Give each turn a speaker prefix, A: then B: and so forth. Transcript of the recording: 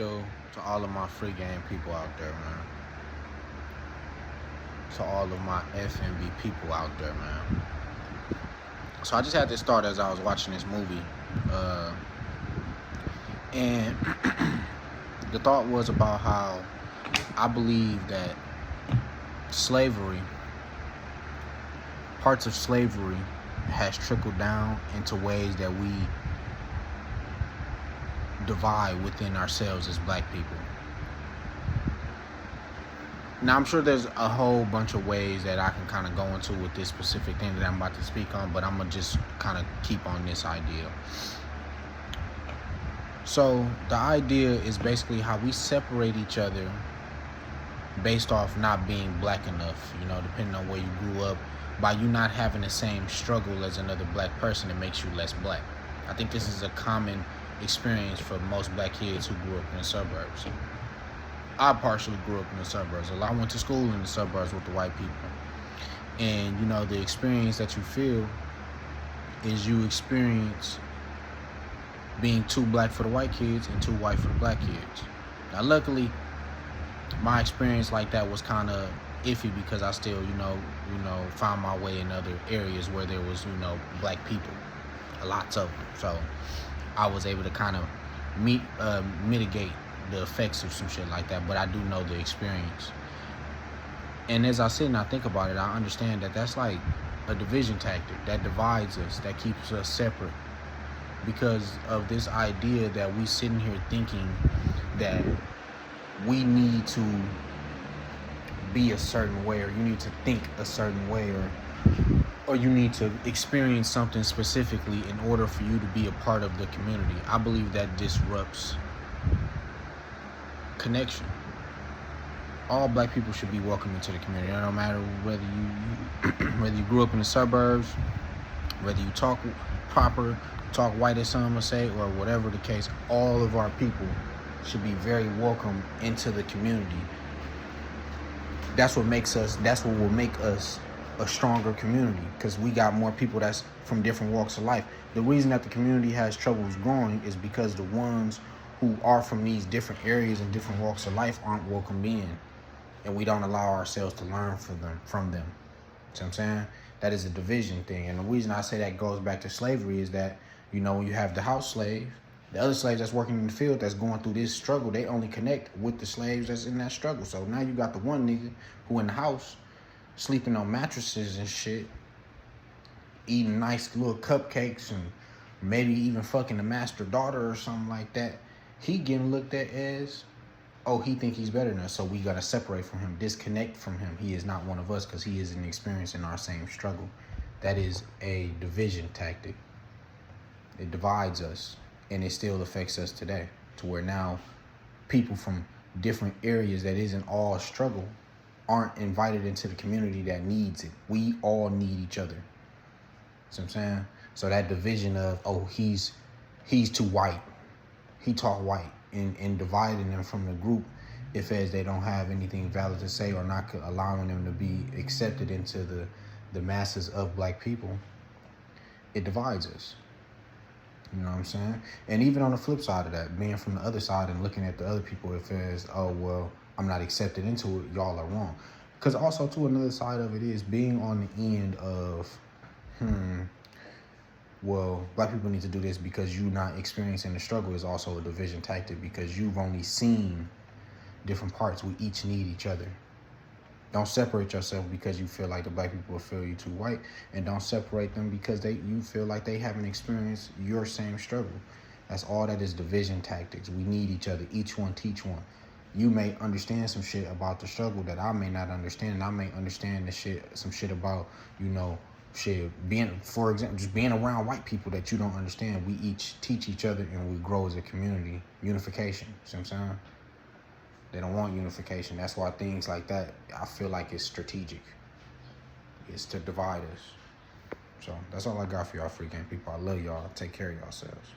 A: do to all of my free game people out there, man. To all of my FNB people out there, man. So I just had this thought as I was watching this movie. And the thought was about how I believe that slavery, parts of slavery, has trickled down into ways that we divide within ourselves as black people. Now, I'm sure there's a whole bunch of ways that I can kind of go into with this specific thing that I'm about to speak on, but I'm going to just kind of keep on this idea. So the idea is basically how we separate each other based off not being black enough, depending on where you grew up. By you not having the same struggle as another black person, it makes you less black. I think this is a common experience for most black kids who grew up in the suburbs. I partially grew up in the suburbs. I went to school in the suburbs with the white people. And, the experience that you feel is you experience being too black for the white kids and too white for the black kids. Now, luckily, my experience like that was kind of iffy because I still, found my way in other areas where there was, black people, lots of them. So I was able to kind of mitigate the effects of some shit like that, but I do know the experience. And as I sit and I think about it, I understand that that's like a division tactic that divides us, that keeps us separate, because of this idea that we sitting here thinking that we need to be a certain way, or you need to think a certain way, or you need to experience something specifically in order for you to be a part of the community. I believe that disrupts connection. All black people should be welcome into the community. No matter whether you grew up in the suburbs, whether you talk proper, talk white as some would say, or whatever the case, all of our people should be very welcome into the community. That's what will make us a stronger community, because we got more people that's from different walks of life. The reason that the community has troubles growing is because the ones who are from these different areas and different walks of life aren't welcomed in, and we don't allow ourselves to learn from them. See what I'm saying? That is a division thing. And the reason I say that goes back to slavery is that, when you have the house slave, the other slaves that's working in the field that's going through this struggle, they only connect with the slaves that's in that struggle. So now you got the one nigga who in the house sleeping on mattresses and shit, eating nice little cupcakes and maybe even fucking the master daughter or something like that. He getting looked at as, he think he's better than us, so we gotta separate from him, disconnect from him. He is not one of us because he isn't experiencing our same struggle. That is a division tactic. It divides us, and it still affects us today, to where now people from different areas that isn't all struggle aren't invited into the community that needs it. We all need each other. See what I'm saying? So that division of, he's too white, he talk white, and dividing them from the group if as they don't have anything valid to say, or not allowing them to be accepted into the masses of black people, it divides us. You know what I'm saying? And even on the flip side of that, being from the other side and looking at the other people, if it's, I'm not accepted into it, y'all are wrong. Because also, too, another side of it is being on the end of, black people need to do this because you not experiencing the struggle is also a division tactic, because you've only seen different parts. We each need each other. Don't separate yourself because you feel like the black people will feel you too white, and don't separate them because you feel like they haven't experienced your same struggle. That's all that is, division tactics. We need each other. Each one teach one. You may understand some shit about the struggle that I may not understand, and I may understand some shit about, for example, just being around white people that you don't understand. We each teach each other, and we grow as a community. Unification. See what I'm saying? They don't want unification. That's why things like that, I feel like it's strategic. It's to divide us. So that's all I got for y'all free game people. I love y'all. Take care of yourselves.